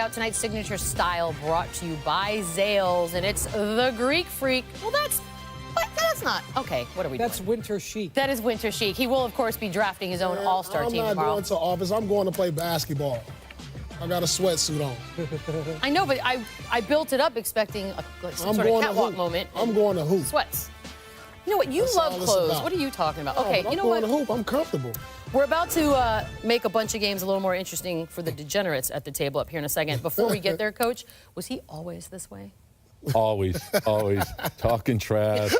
Out tonight's signature style brought to you by Zales, and it's the Greek Freak. Well, that's not. Okay, what are we doing? That's winter chic. That is winter chic. He will, of course, be drafting his own all-star team I'm not tomorrow. going to office. I'm going to play basketball. I got a sweatsuit on. I know, but I built it up expecting some sort of catwalk moment. I'm going to hoop. Sweats. You know what? You love clothes. What are you talking about? Okay, you know what? I'm going to hoop. I'm comfortable. We're about to make a bunch of games a little more interesting for the degenerates at the table up here in a second. Before we get there, Coach, was he always this way? Always talking trash,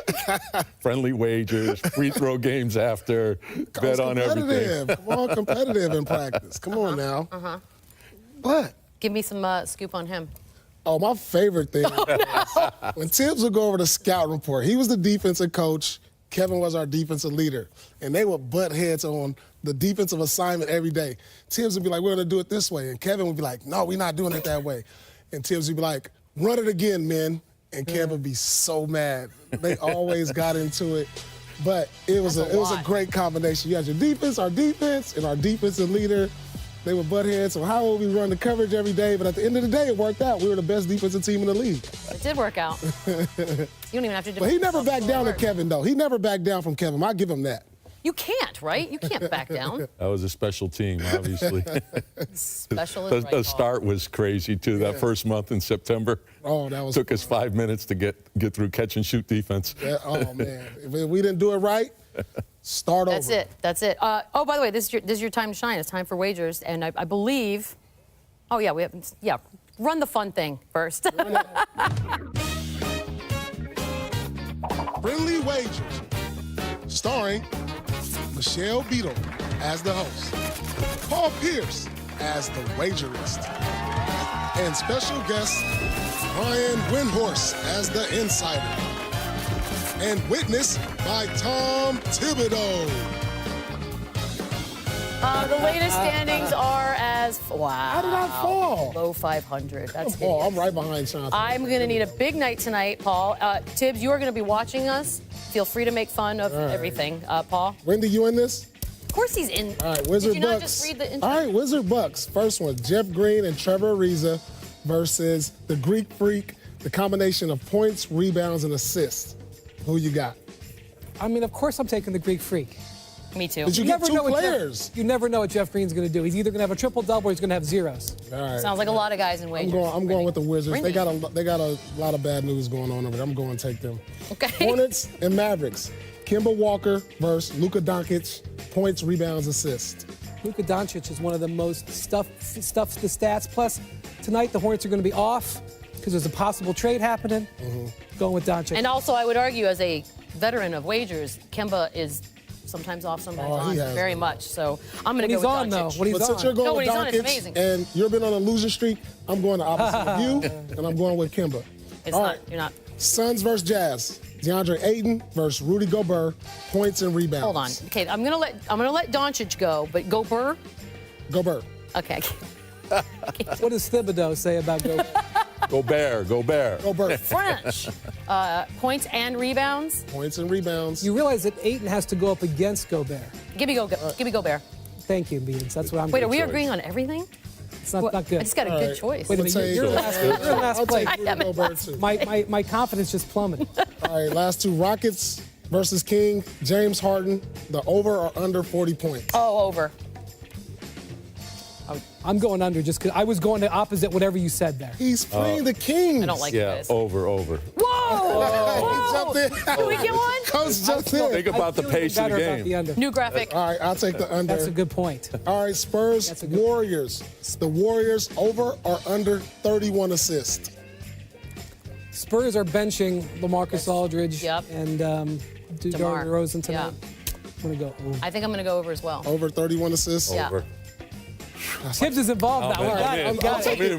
friendly wagers, free throw games after, bet on everything. Come on, competitive in practice. Come on now. What? Give me some scoop on him. Oh, my favorite thing was when Tibbs would go over the scout report. He was the defensive coach. Kevin was our defensive leader. And they would butt heads on the defensive assignment every day. Tibbs would be like, we're going to do it this way. And Kevin would be like, no, we're not doing it that way. And Tibbs would be like, run it again, men. And Kevin would be so mad. They always got into it. But it was a great combination. You had your defense, our defense, and our defensive leader. They were butt heads, so how would we run the coverage every day? But at the end of the day, it worked out. We were the best defensive team in the league. It did work out. You don't even have to do it. But he never backed down to Kevin, though. He never backed down from Kevin. I'll give him that. You can't, right? You can't back down. That was a special team, obviously. Special is right, The start was crazy, too. That first month in September. Oh, that was took us 5 minutes to get through catch and shoot defense. Yeah, oh, man. If we didn't do it right, start over. That's it. Oh, by the way, this is your time to shine. It's time for wagers, and I believe. Oh yeah, run the fun thing first. Friendly Wagers, starring Michelle Beadle as the host, Paul Pierce as the wagerist, and special guest Brian Windhorst as the insider. And witnessed by Tom Thibodeau. The latest standings are as How did I fall? Low 500. That's Oh, hideous. I'm right behind Chauncey. I'm going to need a big night tonight, Paul. Tibbs, you are going to be watching us. Feel free to make fun of everything, Paul. Wendy, you in this? Of course he's in. All right, Wizard Did you Bucks. not just read the intro? All right, Wizard Bucks. First one, Jeff Green and Trevor Ariza versus the Greek Freak, the combination of points, rebounds, and assists. Who you got? I mean, of course I'm taking the Greek Freak. Me too. Did you get two players? You never know what Jeff Green's going to do. He's either going to have a triple-double or he's going to have zeros. All right. Sounds like a lot of guys in wagers. I'm going with the Wizards. Really? They got a lot of bad news going on over there. I'm going to take them. Okay. Hornets and Mavericks. Kemba Walker versus Luka Doncic. Points, rebounds, assists. Luka Doncic is one of the most stuffs the stats. Plus, tonight the Hornets are going to be off because there's a possible trade happening. Going with Doncic. And also, I would argue, as a veteran of wagers, Kemba is sometimes off, sometimes on, very much. So I'm going to go with on, Doncic. though. When he's But on. since you're going with when he's on, it's Doncic amazing. and you've been on a losing streak, I'm going the opposite of you, and I'm going with Kemba. You're not. Suns versus Jazz. DeAndre Ayton versus Rudy Gobert. Points and rebounds. Hold on. Okay, I'm gonna let Doncic go, but Gobert. Gobert. Okay. What does Thibodeau say about Gobert? Go Bear. Gobert. French. Points and rebounds. Points and rebounds. You realize that Ayton has to go up against Gobert. Give me Gobert. Thank you, Beans. That's what I'm Wait, are we choice. agreeing on everything? It's not good. I just got a good choice. Wait a minute, you're last place. I'll take Rudy Gobert, too. My confidence just plummeted. All right, last two. Rockets versus King. James Harden. The over or under 40 points. Oh, over. I'm going under just because I was going the opposite whatever you said there. He's playing the Kings. I don't like Yeah, this. over. He jumped in. Can we get one? Coach jumped in. Think about the pace of the game. New graphic. All right, I'll take the under. That's a good point. All right, Spurs, That's a good Warriors. The Warriors over or under 31 assists. Spurs are benching LaMarcus Aldridge and DeMar DeRozan tonight. I'm going to go over. I think I'm going to go over as well. Over 31 assists? Yeah. Over. Tibbs is involved now. I'm in,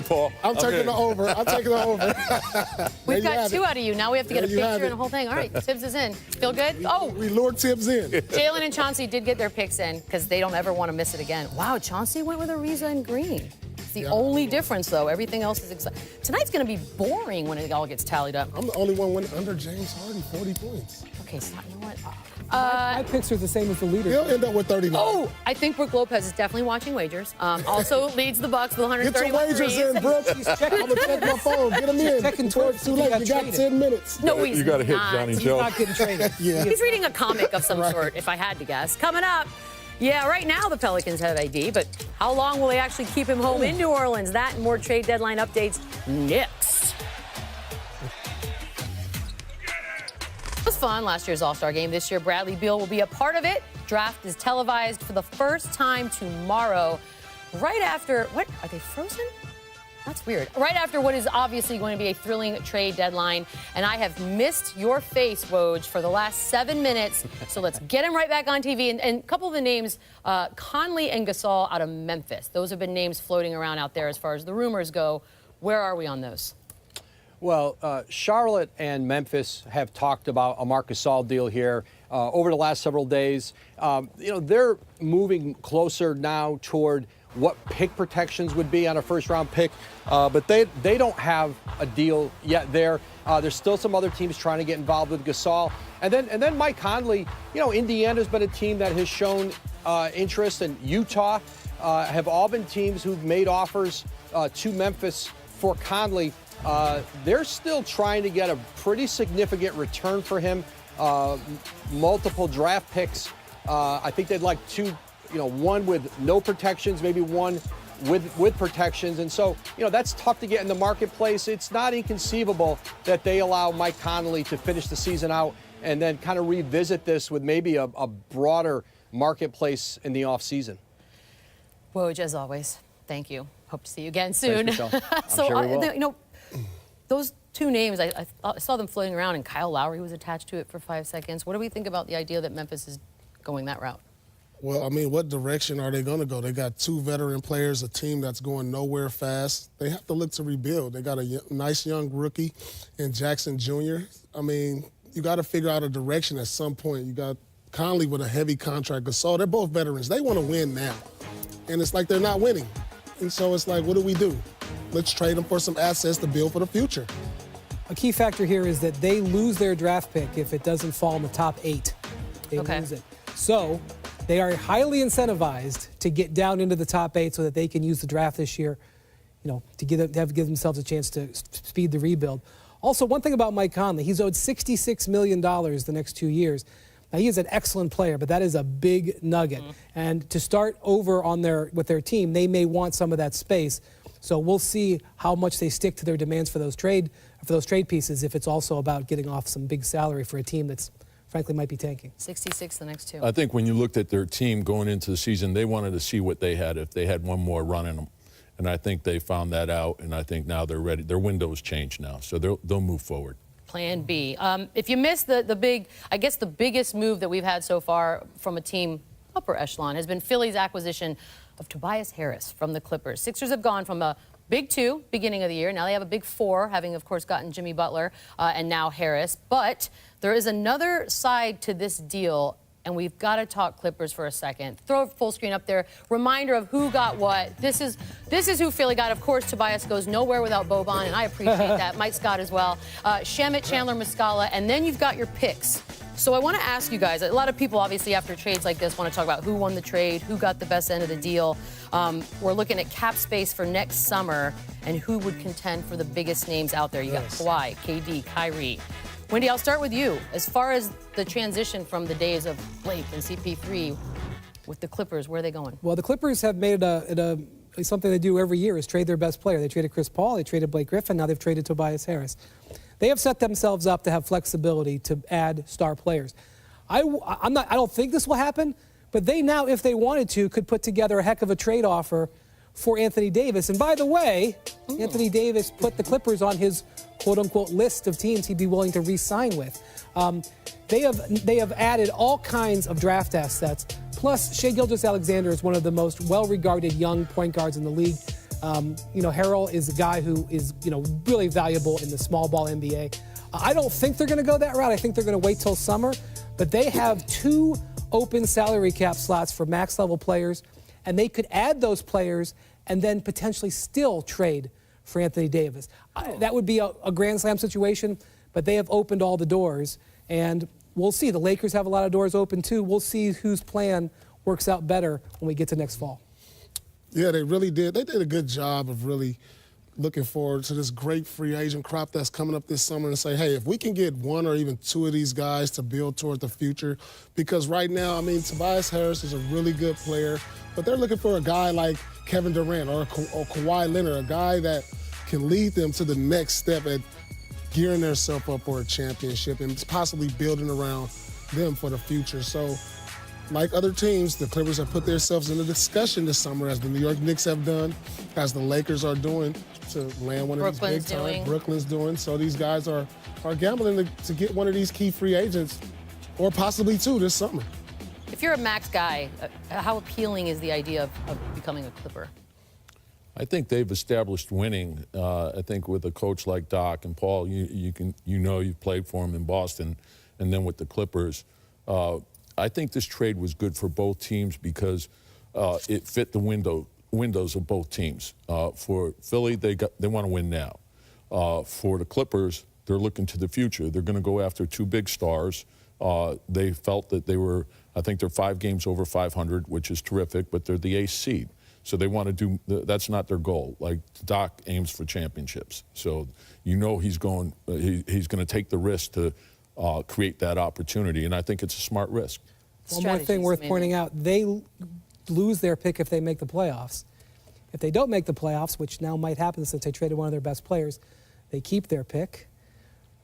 Paul. I'm taking the over. I'm taking the over. We've got two out of you. Now we have to get a There you have picture it. and a whole thing. All right, Tibbs is in. Feel good? Oh, We lured Tibbs in. Jalen and Chauncey did get their picks in because they don't ever want to miss it again. Wow, Chauncey went with Ariza and Green. It's the only difference, though. Everything else is exciting. Tonight's going to be boring when it all gets tallied up. I'm the only one winning under James Harden, 40 points. Okay, so you know what? My picks are the same as the leader. He'll end up with 39. Oh, I think Brooke Lopez is definitely watching wagers. Also leads the Bucks with 131 Get your wagers threes. in, Brooke. I'm going to check my phone. Get them in. Checking Before towards it's too if he late. got You got traded. 10 minutes. No, he's You got to hit not. Johnny He's Joe. not getting traded. Yeah. He's reading a comic of some sort, if I had to guess. Coming up, yeah, right now the Pelicans have AD, but how long will they actually keep him home in New Orleans? That and more trade deadline updates next. It was fun, last year's All-Star Game. This year, Bradley Beal will be a part of it. Draft is televised for the first time tomorrow, right after, what, are they frozen? That's weird. Right after what is obviously going to be a thrilling trade deadline. And I have missed your face, Woj, for the last 7 minutes. So let's get him right back on TV. And a couple of the names, Conley and Gasol out of Memphis. Those have been names floating around out there as far as the rumors go. Where are we on those? Well, Charlotte and Memphis have talked about a Marc Gasol deal here over the last several days. They're moving closer now toward what pick protections would be on a first-round pick, but they don't have a deal yet there. There's still some other teams trying to get involved with Gasol. And then Mike Conley, Indiana's been a team that has shown interest, and Utah have all been teams who've made offers to Memphis for Conley. They're still trying to get a pretty significant return for him, multiple draft picks. I think they'd like two, one with no protections, maybe one with protections. And so, that's tough to get in the marketplace. It's not inconceivable that they allow Mike Conley to finish the season out and then kind of revisit this with maybe a broader marketplace in the offseason. Woj, as always, thank you. Hope to see you again soon. Thanks, Michelle. So, sure we will. those two names, I saw them floating around, and Kyle Lowry was attached to it for 5 seconds. What do we think about the idea that Memphis is going that route? Well, what direction are they going to go? They got two veteran players, a team that's going nowhere fast. They have to look to rebuild. They got a nice young rookie in Jackson Jr. You got to figure out a direction at some point. You got Conley with a heavy contract. Gasol, they're both veterans. They want to win now. And it's like they're not winning. And so it's like, what do? Let's trade them for some assets to build for the future. A key factor here is that they lose their draft pick if it doesn't fall in the top 8. They lose it. So they are highly incentivized to get down into the top 8 so that they can use the draft this year, to give themselves a chance to speed the rebuild. Also, one thing about Mike Conley, he's owed $66 million the next 2 years. Now, he is an excellent player, but that is a big nugget. Mm-hmm. And to start over with their team, they may want some of that space. So we'll see how much they stick to their demands for those trade pieces, if it's also about getting off some big salary for a team that's frankly might be tanking. 66 the next 2. I think when you looked at their team going into the season, they wanted to see what they had, if they had one more run in them. And I think they found that out, and I think now they're ready. Their window's changed now, so they'll move forward. Plan B. If you missed the biggest move that we've had so far from a team upper echelon has been Philly's acquisition of Tobias Harris from the Clippers. Sixers have gone from a big 2 beginning of the year. Now they have a big 4, having, of course, gotten Jimmy Butler and now Harris. But there is another side to this deal, and we've got to talk Clippers for a second. Throw a full screen up there. Reminder of who got what. This is who Philly got. Of course, Tobias goes nowhere without Boban, and I appreciate that. Mike Scott as well. Shamet, Chandler, Muscala, and then you've got your picks. So I want to ask you guys, a lot of people obviously after trades like this want to talk about who won the trade, who got the best end of the deal. We're looking at cap space for next summer and who would contend for the biggest names out there. You got Kawhi, KD, Kyrie. Wendy, I'll start with you. As far as the transition from the days of Blake and CP3 with the Clippers, where are they going? Well, the Clippers have made it something they do every year is trade their best player. They traded Chris Paul, they traded Blake Griffin, now they've traded Tobias Harris. They have set themselves up to have flexibility to add star players. I don't think this will happen, but they now, if they wanted to, could put together a heck of a trade offer for Anthony Davis. And by the way, Anthony Davis put the Clippers on his quote-unquote list of teams he'd be willing to re-sign with. They have added all kinds of draft assets. Plus, Shai Gilgeous-Alexander is one of the most well-regarded young point guards in the league. Harrell is a guy who is, really valuable in the small ball NBA. I don't think they're going to go that route. I think they're going to wait till summer. But they have 2 open salary cap slots for max level players, and they could add those players and then potentially still trade for Anthony Davis. That would be a Grand Slam situation, but they have opened all the doors, and we'll see. The Lakers have a lot of doors open too. We'll see whose plan works out better when we get to next fall. Yeah, they really did. They did a good job of really looking forward to this great free agent crop that's coming up this summer and say, hey, if we can get one or even two of these guys to build toward the future, because right now, I mean, Tobias Harris is a really good player, but they're looking for a guy like Kevin Durant or Kawhi Leonard, a guy that can lead them to the next step at gearing themselves up for a championship and possibly building around them for the future. So, like other teams, the Clippers have put themselves in a discussion this summer, as the New York Knicks have done, as the Lakers are doing, to land one of these big time. Brooklyn's doing. So these guys are gambling to get one of these key free agents, or possibly two, this summer. If you're a max guy, how appealing is the idea of becoming a Clipper? I think they've established winning. I think with a coach like Doc and Paul, you've played for him in Boston, and then with the Clippers. I think this trade was good for both teams because it fit the windows of both teams. For Philly, they want to win now. For the Clippers, they're looking to the future. They're going to go after two big stars. They felt that I think they're 5 games over 500, which is terrific, but they're the 8th seed. So they want to that's not their goal. Like Doc aims for championships. So he's going to take the risk to create that opportunity, and I think it's a smart risk. One more thing worth pointing out, they lose their pick if they make the playoffs. If they don't make the playoffs, which now might happen since they traded one of their best players, they keep their pick,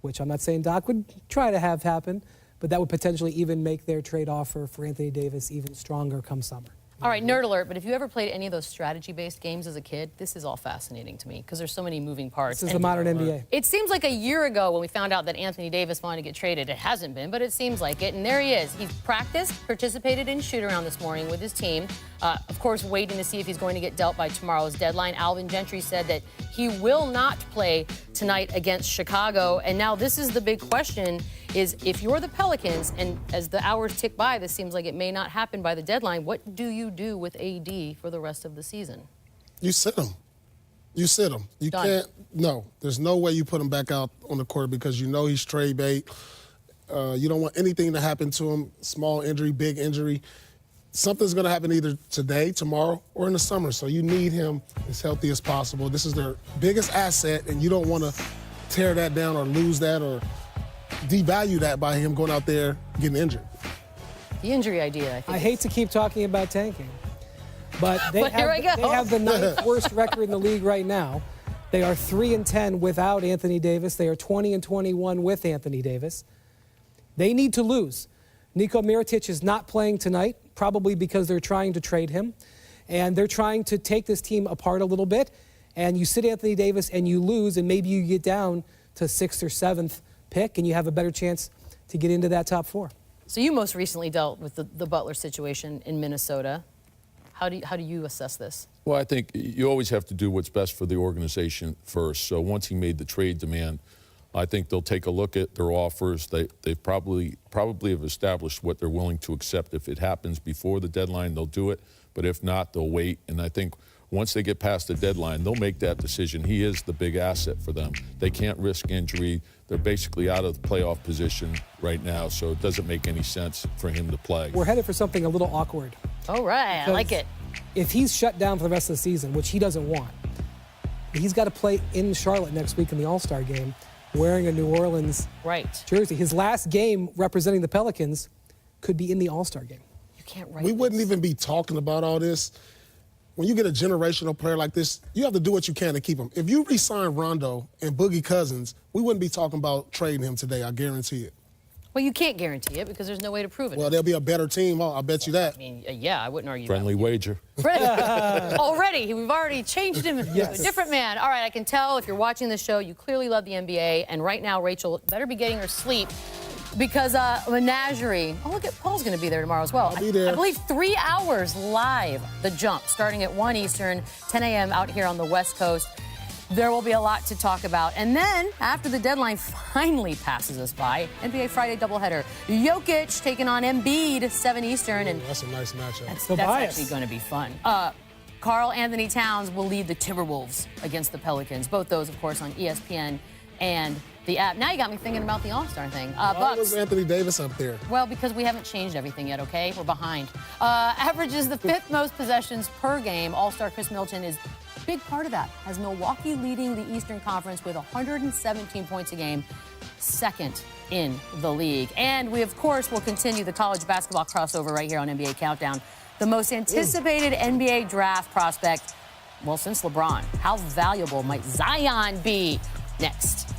which I'm not saying Doc would try to have happen, but that would potentially even make their trade offer for Anthony Davis even stronger come summer. All right, nerd alert, but if you ever played any of those strategy-based games as a kid, this is all fascinating to me because there's so many moving parts. This is the modern NBA. It seems like a year ago when we found out that Anthony Davis wanted to get traded. It hasn't been, but it seems like it. And there he is. He's practiced, participated in shoot-around this morning with his team. Of course, waiting to see if he's going to get dealt by tomorrow's deadline. Alvin Gentry said that he will not play tonight against Chicago. And now this is the big question, is if you're the Pelicans, and as the hours tick by, this seems like it may not happen by the deadline, what do you do with AD for the rest of the season? You sit him. You sit him. You can't. No, there's no way you put him back out on the court because he's trade bait. You don't want anything to happen to him, small injury, big injury. Something's going to happen either today, tomorrow, or in the summer. So you need him as healthy as possible. This is their biggest asset, and you don't want to tear that down or lose that or devalue that by him going out there getting injured. The injury idea, I think. I hate to keep talking about tanking, but they have the 9th worst record in the league right now. They are 3-10 without Anthony Davis. They are 20-21 with Anthony Davis. They need to lose. Niko Mirotic is not playing tonight, probably because they're trying to trade him, and they're trying to take this team apart a little bit. And you sit Anthony Davis and you lose, and maybe you get down to 6th or 7th pick, and you have a better chance to get into that top 4. So you most recently dealt with the Butler situation in Minnesota. How do you assess this? Well, I think you always have to do what's best for the organization first. So once he made the trade demand, I think they'll take a look at their offers. They probably have established what they're willing to accept. If it happens before the deadline, they'll do it. But if not, they'll wait. And I think once they get past the deadline, they'll make that decision. He is the big asset for them. They can't risk injury. They're basically out of the playoff position right now, so it doesn't make any sense for him to play. We're headed for something a little awkward. All right, I like it. If he's shut down for the rest of the season, which he doesn't want, he's got to play in Charlotte next week in the All-Star game wearing a New Orleans jersey. His last game representing the Pelicans could be in the All-Star game. You can't write We wouldn't even be talking about all this. When you get a generational player like this, you have to do what you can to keep him. If you re-sign Rondo and Boogie Cousins, we wouldn't be talking about trading him today, I guarantee it. Well, you can't guarantee it because there's no way to prove it. Well, there'll be a better team, I'll bet you that. I mean, yeah, I wouldn't argue Friendly wager. Already, we've already changed him to a different man. All right, I can tell if you're watching this show, you clearly love the NBA, and right now, Rachel better be getting her sleep because Menagerie. Oh, look at Paul's going to be there tomorrow as well. I'll be there. I believe 3 hours live, The Jump, starting at 1 Eastern, 10 a.m. out here on the West Coast. There will be a lot to talk about. And then, after the deadline finally passes us by, NBA Friday doubleheader. Jokic taking on Embiid, 7 Eastern. And That's a nice matchup. that's actually going to be fun. Karl Anthony Towns will lead the Timberwolves against the Pelicans. Both those, of course, on ESPN and the app. Now you got me thinking about the All-Star thing. Why was Anthony Davis up there? Well, because we haven't changed everything yet, okay? We're behind. Averages the 5th most possessions per game. All-Star Chris Middleton is a big part of that. Has Milwaukee leading the Eastern Conference with 117 points a game, 2nd in the league. And we, of course, will continue the college basketball crossover right here on NBA Countdown. The most anticipated NBA draft prospect, well, since LeBron. How valuable might Zion be? Next.